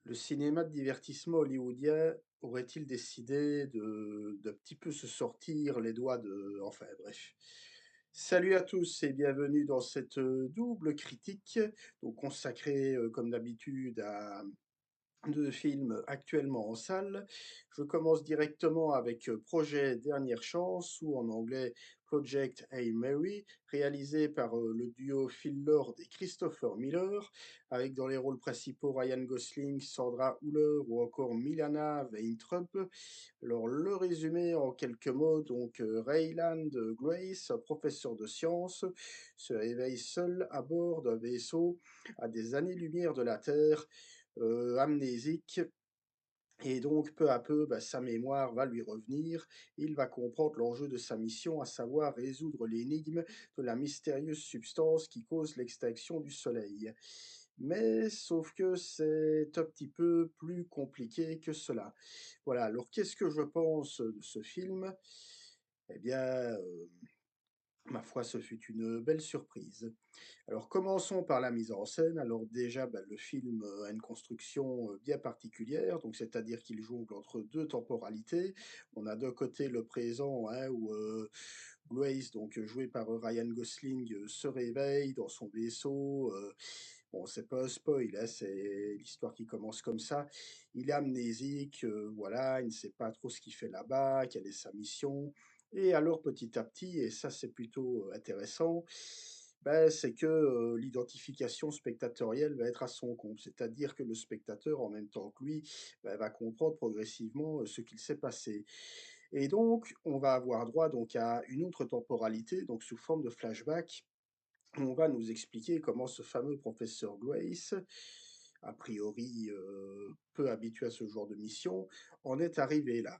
Le cinéma de divertissement hollywoodien aurait-il décidé de d'un petit peu se sortir les doigts de enfin bref. Salut à tous et bienvenue dans cette, double critique, donc consacrée, comme d'habitude à de films actuellement en salle. Je commence directement avec Projet Dernière Chance, ou en anglais Project Hail Mary, réalisé par le duo Phil Lord et Christopher Miller, avec dans les rôles principaux Ryan Gosling, Sandra Hüller ou encore Milana Vaintrub. Alors le résumé en quelques mots, donc Rayland Grace, un professeur de sciences, se réveille seul à bord d'un vaisseau à des années-lumière de la Terre, amnésique, et donc peu à peu, bah, sa mémoire va lui revenir. Il va comprendre l'enjeu de sa mission, à savoir résoudre l'énigme de la mystérieuse substance qui cause l'extinction du Soleil. Mais sauf que c'est un petit peu plus compliqué que cela. Voilà, alors qu'est-ce que je pense de ce film? Eh bien, ma foi, ce fut une belle surprise. Alors commençons par la mise en scène. Alors déjà, bah, le film, a une construction, bien particulière, donc c'est-à-dire qu'il jongle entre 2 temporalités. On a d'un côté le présent, hein, où, Grace, donc joué par, Ryan Gosling, se réveille dans son vaisseau, bon, c'est pas un spoil, hein, c'est l'histoire qui commence comme ça. Il est amnésique, voilà, il ne sait pas trop ce qu'il fait là-bas, quelle est sa mission. Et alors petit à petit, et ça c'est plutôt intéressant, ben, c'est que l'identification spectatorielle va être à son compte. C'est-à-dire que le spectateur, en même temps que lui, ben, va comprendre progressivement ce qu'il s'est passé. Et donc, on va avoir droit donc à une autre temporalité, donc sous forme de flashback. On va nous expliquer comment ce fameux professeur Grace, a priori peu habitué à ce genre de mission, en est arrivé là.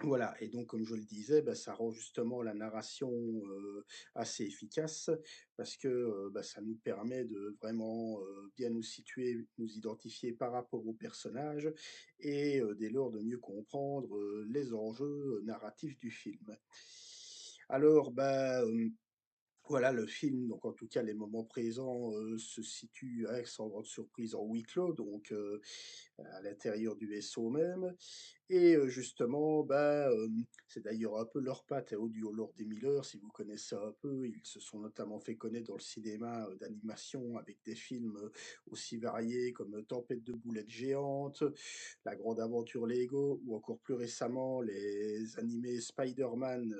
Voilà, et donc comme je le disais, bah, ça rend justement la narration, assez efficace parce que, bah, ça nous permet de vraiment, bien nous situer, nous identifier par rapport aux personnages et dès lors de mieux comprendre, les enjeux, narratifs du film. Alors, bah, voilà, le film, donc en tout cas les moments présents, se situent, hein, sans grande surprise, en huis clos, donc à l'intérieur du vaisseau même. Et justement, bah, c'est d'ailleurs un peu leur patte, Audio Lord et Miller, si vous connaissez un peu. Ils se sont notamment fait connaître dans le cinéma, d'animation avec des films, aussi variés comme, Tempête de boulettes géantes, La grande aventure Lego ou encore plus récemment les animés Spider-Man,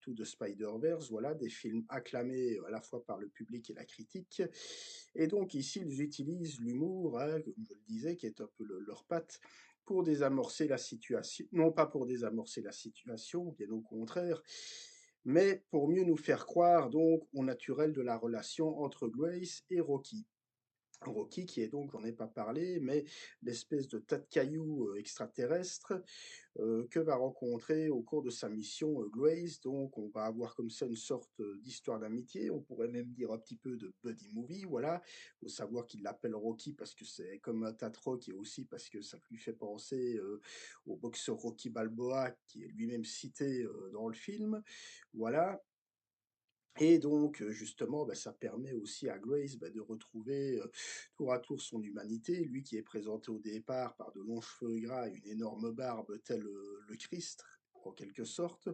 tout de Spider-Verse. Voilà, des films acclamés, à la fois par le public et la critique. Et donc ici, ils utilisent l'humour, hein, comme je le disais, qui est un peu leur patte, pour désamorcer la situation, non pas pour désamorcer la situation, bien au contraire, mais pour mieux nous faire croire donc au naturel de la relation entre Grace et Rocky. Rocky qui est donc, j'en ai pas parlé, mais l'espèce de tas de cailloux extraterrestre que va rencontrer au cours de sa mission Grace. Donc on va avoir comme ça une sorte d'histoire d'amitié, on pourrait même dire un petit peu de buddy movie, voilà. Il faut savoir qu'il l'appelle Rocky parce que c'est comme un tas de rock, et aussi parce que ça lui fait penser au boxeur Rocky Balboa qui est lui-même cité dans le film, voilà. Et donc, justement, bah, ça permet aussi à Grace, bah, de retrouver, tour à tour son humanité. Lui qui est présenté au départ par de longs cheveux gras et une énorme barbe tel, le Christ, en quelque sorte,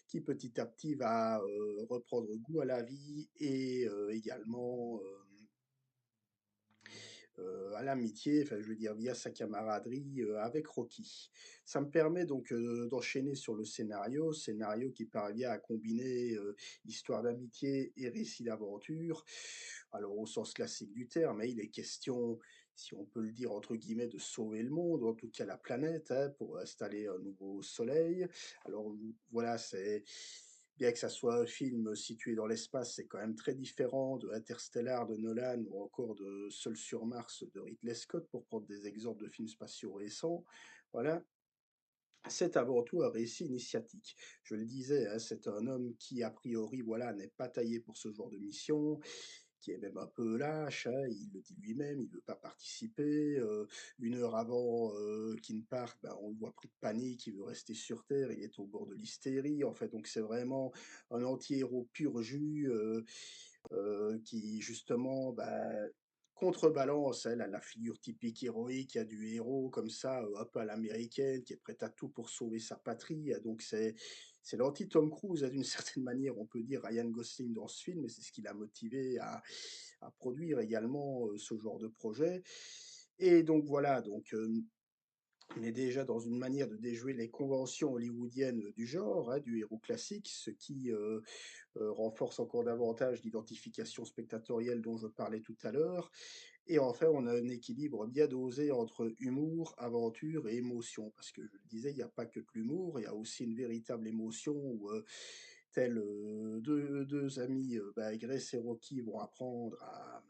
qui petit à petit va, reprendre goût à la vie et également, à l'amitié, enfin je veux dire via sa camaraderie, avec Rocky. Ça me permet donc, d'enchaîner sur le scénario, scénario qui parvient à combiner, histoire d'amitié et récit d'aventure. Alors au sens classique du terme, hein, il est question, si on peut le dire entre guillemets, de «sauver le monde», ou en tout cas la planète, hein, pour installer un nouveau soleil. Alors, voilà, c'est bien que ça soit un film situé dans l'espace, c'est quand même très différent de Interstellar de Nolan ou encore de Seul sur Mars de Ridley Scott, pour prendre des exemples de films spatiaux récents. Voilà, c'est avant tout un récit initiatique. Je le disais, hein, c'est un homme qui, a priori, voilà, n'est pas taillé pour ce genre de mission, qui est même un peu lâche, hein, il le dit lui-même, il veut pas participer. 1 heure avant, qu'il ne parte, ben, on le voit pris de panique, il veut rester sur terre, il est au bord de l'hystérie. En fait, donc c'est vraiment un anti-héros pur jus, qui justement, bah, Contrebalance, elle a la figure typique héroïque, il y a du héros comme ça, un peu à l'américaine, qui est prêt à tout pour sauver sa patrie, donc c'est l'anti-Tom Cruise, d'une certaine manière, on peut dire, Ryan Gosling dans ce film et c'est ce qui l'a motivé à produire également, ce genre de projet et donc voilà, donc on est déjà dans une manière de déjouer les conventions hollywoodiennes, du genre, du héros classique, ce qui, renforce encore davantage l'identification spectatorielle dont je parlais tout à l'heure et enfin, on a un équilibre bien dosé entre humour, aventure et émotion. Parce que je le disais, il n'y a pas que de l'humour, il y a aussi une véritable émotion où, tels, 2 amis, Grace et Rocky vont apprendre à,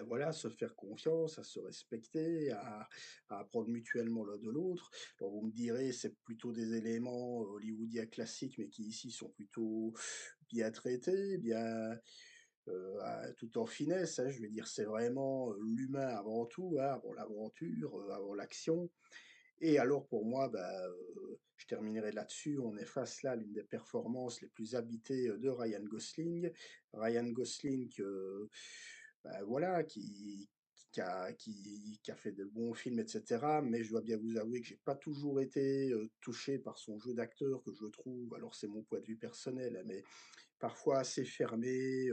voilà, se faire confiance, à se respecter, à apprendre mutuellement l'un de l'autre. Alors vous me direz, c'est plutôt des éléments hollywoodiens classiques, mais qui ici sont plutôt bien traités, bien, tout en finesse, je veux dire, c'est vraiment, l'humain avant tout, avant l'aventure, avant l'action et alors pour moi, je terminerai là-dessus, on est face là à l'une des performances les plus habitées, de Ryan Gosling. Ryan Gosling, voilà, qui a fait de bons films et cetera, mais je dois bien vous avouer que j'ai pas toujours été, touché par son jeu d'acteur que je trouve, alors c'est mon point de vue personnel, mais parfois assez fermé,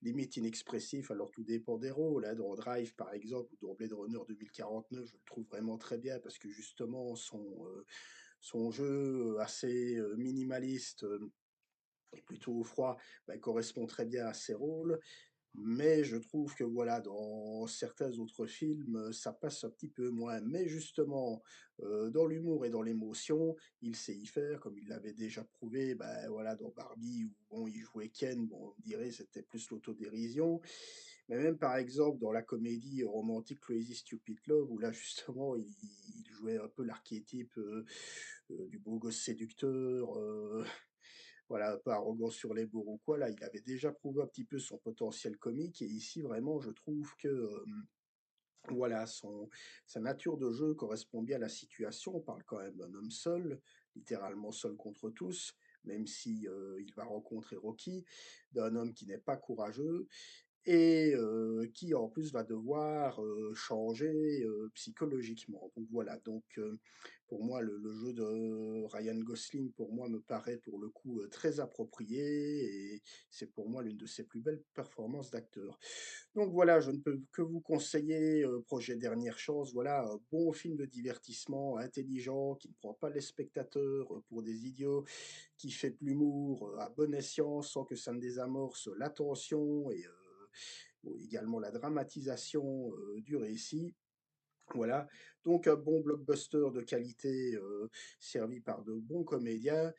limite inexpressif, alors tout dépend des rôles, dans Drive par exemple ou dans Blade Runner 2049, je le trouve vraiment très bien parce que justement son jeu, assez, minimaliste, et plutôt froid, correspond très bien à ses rôles. Mais je trouve que voilà, dans certains autres films, ça passe un petit peu moins. Mais justement, dans l'humour et dans l'émotion, il sait y faire, comme il l'avait déjà prouvé, voilà, dans Barbie où bon, il jouait Ken, bon, on dirait c'était plus l'autodérision. Mais même par exemple dans la comédie romantique Crazy Stupid Love où là justement il jouait un peu l'archétype, du beau gosse séducteur, voilà, pas arrogant sur les bords ou quoi, là, il avait déjà prouvé un petit peu son potentiel comique et ici vraiment je trouve que, voilà, sa nature de jeu correspond bien à la situation. On parle quand même d'un homme seul, littéralement seul contre tous, même si, il va rencontrer Rocky, d'un homme qui n'est pas courageux et qui en plus va devoir, changer, psychologiquement. Donc voilà, donc pour moi le jeu de Ryan Gosling, pour moi, me paraît pour le coup, très approprié et c'est pour moi l'une de ses plus belles performances d'acteur. Donc voilà, je ne peux que vous conseiller, Projet Dernière Chance, voilà, un bon film de divertissement intelligent, qui ne prend pas les spectateurs, pour des idiots, qui fait de l'humour, à bon escient sans que ça ne désamorce l'attention et ou également la dramatisation, du récit. Voilà, donc un bon blockbuster de qualité, servi par de bons comédiens.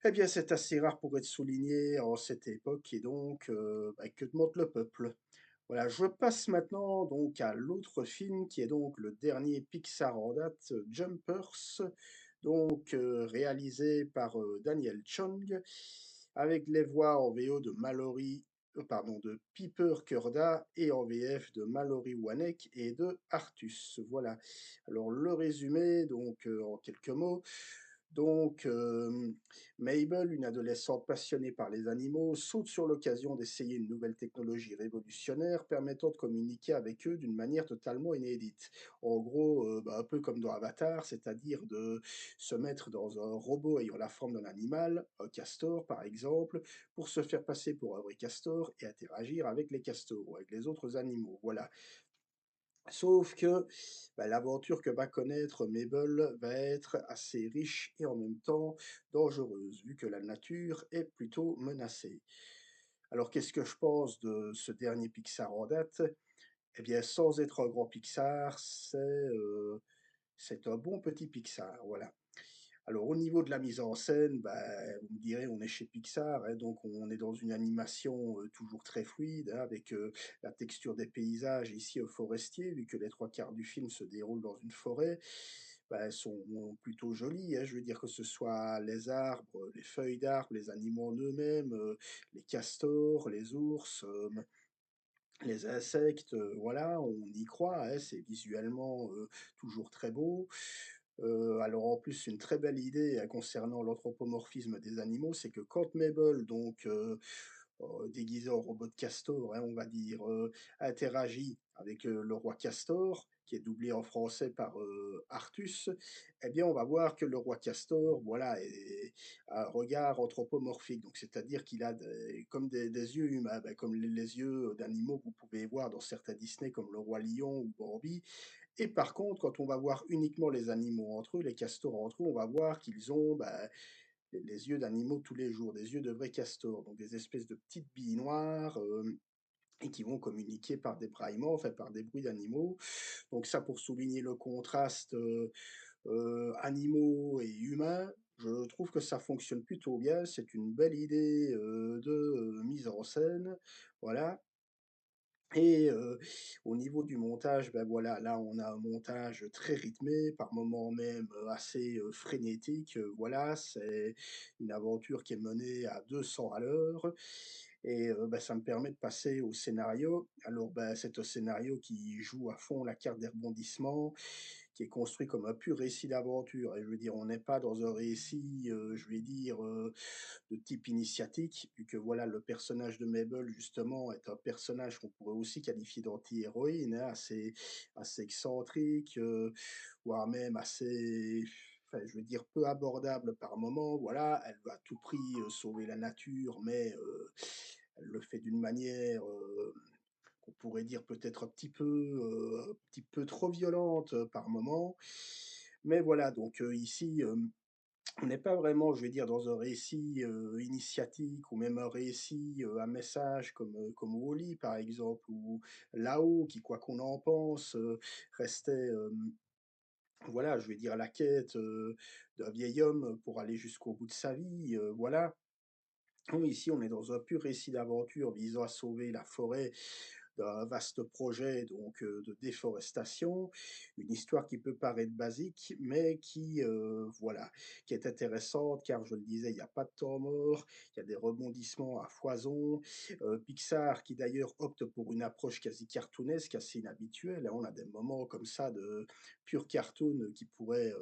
Eh bien, c'est assez rare pour être souligné en cette époque et donc que demande le peuple? Voilà, je passe maintenant donc à l'autre film qui est donc le dernier Pixar en date, Jumpers, donc réalisé par, Daniel Chong, avec les voix en VO de pardon, de Piper Curda et en VF de Mallory Wanek et de Artus. Voilà. Alors le résumé donc, en quelques mots, donc Mabel, une adolescente passionnée par les animaux, saute sur l'occasion d'essayer une nouvelle technologie révolutionnaire permettant de communiquer avec eux d'une manière totalement inédite. En gros, un peu comme dans Avatar, c'est-à-dire de se mettre dans un robot ayant la forme d'un animal, un castor par exemple, pour se faire passer pour un vrai castor et interagir avec les castors ou avec les autres animaux. Voilà. Sauf que, l'aventure que va connaître Mabel va être assez riche et en même temps dangereuse, vu que la nature est plutôt menacée. Alors qu'est-ce que je pense de ce dernier Pixar en date? Eh bien, sans être un grand Pixar, c'est un bon petit Pixar, voilà. Alors au niveau de la mise en scène, vous me direz, on est chez Pixar, donc on est dans une animation, toujours très fluide, avec, la texture des paysages ici, forestiers, vu que les 3 quarts du film se déroulent dans une forêt, sont plutôt jolis, je veux dire que ce soit les arbres, les feuilles d'arbres, les animaux en eux-mêmes, les castors, les ours, les insectes, voilà, on y croit, c'est visuellement, toujours très beau. Alors en plus, une très belle idée, concernant l'anthropomorphisme des animaux, c'est que quand Mabel donc, déguisé en robot de castor, hein, on va dire, interagit avec, le roi Castor, qui est doublé en français par, Artus, eh bien, on va voir que le roi Castor, voilà, a un regard anthropomorphique. Donc c'est-à-dire qu'il a comme des yeux humains, ben, comme les yeux d'animaux que vous pouvez voir dans certains Disney, comme le roi lion ou Bambi. Et par contre, quand on va voir uniquement les animaux entre eux, les castors entre eux, on va voir qu'ils ont, bah, les yeux d'animaux tous les jours, des yeux de vrais castors, donc des espèces de petites billes noires, et qui vont communiquer par des braillements, enfin par des bruits d'animaux. Donc ça, pour souligner le contraste, animaux et humains, je trouve que ça fonctionne plutôt bien. C'est une belle idée, de, mise en scène, voilà. Et au niveau du montage, ben voilà, là, on a un montage très rythmé, par moments même, assez, frénétique, voilà. C'est une aventure qui est menée à 200 à l'heure et bah, ça me permet de passer au scénario. Alors, bah, c'est un scénario qui joue à fond la carte des rebondissements, qui est construit comme un pur récit d'aventure et je veux dire, on n'est pas dans un récit, je vais dire, de type initiatique, vu que voilà, le personnage de Mabel, justement, est un personnage qu'on pourrait aussi qualifier d'anti-héroïne, hein, assez excentrique, voire même assez, enfin, je veux dire, peu abordable par moment. Voilà, elle veut à tout prix sauver la nature, mais elle le fait d'une manière qu'on pourrait dire peut-être un petit peu trop violente par moment. Mais voilà, donc ici, on n'est pas vraiment, je vais dire, dans un récit, initiatique ou même un récit, à message comme Wall-E, par exemple, ou Là-haut qui, quoi qu'on en pense, restait, voilà, je vais dire, la quête, d'un vieil homme pour aller jusqu'au bout de sa vie, voilà. Oui, ici, on est dans un pur récit d'aventure visant à sauver la forêt d'un vaste projet donc de déforestation. Une histoire qui peut paraître basique, mais qui, voilà, qui est intéressante car je le disais, il n'y a pas de temps mort, il y a des rebondissements à foison. Pixar qui d'ailleurs opte pour une approche quasi cartoonesque, assez inhabituelle, hein. On a des moments comme ça de pur cartoon qui pourraient,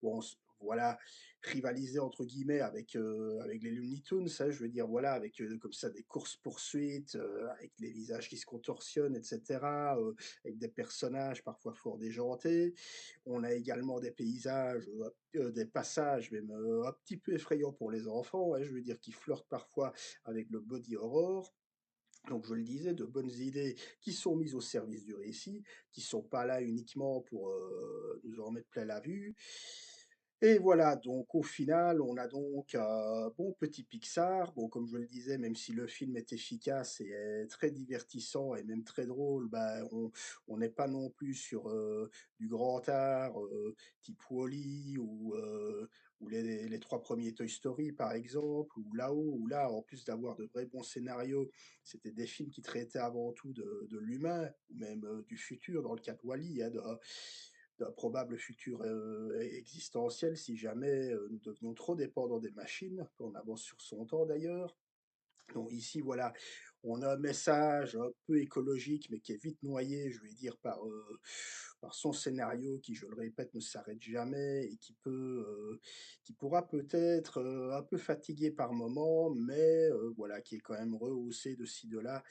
bon, voilà, «rivaliser» entre guillemets avec les Looney Tunes, hein. Je veux dire, voilà, avec, comme ça des courses-poursuites, avec les visages qui se contorsionnent et cetera, avec des personnages parfois fort déjantés. On a également des paysages, des passages même, un petit peu effrayants pour les enfants, ouais, je veux dire, qui flirtent parfois avec le body horror. Donc je le disais, de bonnes idées qui sont mises au service du récit, qui sont pas là uniquement pour, nous en mettre plein la vue. Et voilà, donc au final, on a donc un bon petit Pixar. Bon, comme je le disais, même si le film est efficace et est très divertissant et même très drôle, bah, on n'est pas non plus sur, du grand art, type Wall-E ou les 3 premiers Toy Story, par exemple, ou Là-haut, où là, en plus d'avoir de vrais bons scénarios, c'était des films qui traitaient avant tout de l'humain ou même, du futur, dans le cas de Wall-E, hein, d'un probable futur, existentiel si jamais, nous devenions trop dépendants des machines, on avance sur son temps d'ailleurs. Donc ici, voilà, on a un message un peu écologique, mais qui est vite noyé, je vais dire, par son scénario qui, je le répète, ne s'arrête jamais et qui pourra peut-être, un peu fatiguer par moment, mais voilà, qui est quand même rehaussé de ci, de là,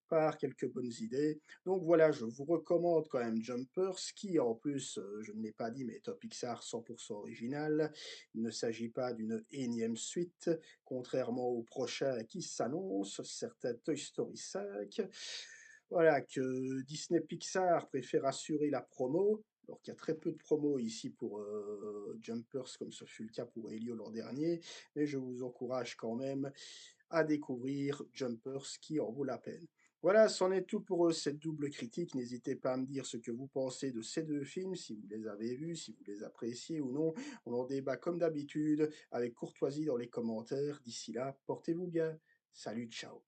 par quelques bonnes idées. Donc voilà, je vous recommande quand même Jumpers, qui en plus, je ne l'ai pas dit, mais est un Pixar 100% original. Il ne s'agit pas d'une énième suite, contrairement au prochain qui s'annonce, certain Toy Story 5. Voilà, que Disney Pixar préfère assurer la promo, alors qu'il y a très peu de promos ici pour Jumpers, comme ce fut le cas pour Elio l'an dernier, mais je vous encourage quand même à découvrir Jumpers qui en vaut la peine. Voilà, c'en est tout pour cette double critique. N'hésitez pas à me dire ce que vous pensez de ces deux films, si vous les avez vus, si vous les appréciez ou non. On en débat comme d'habitude, avec courtoisie dans les commentaires. D'ici là, portez-vous bien. Salut, ciao.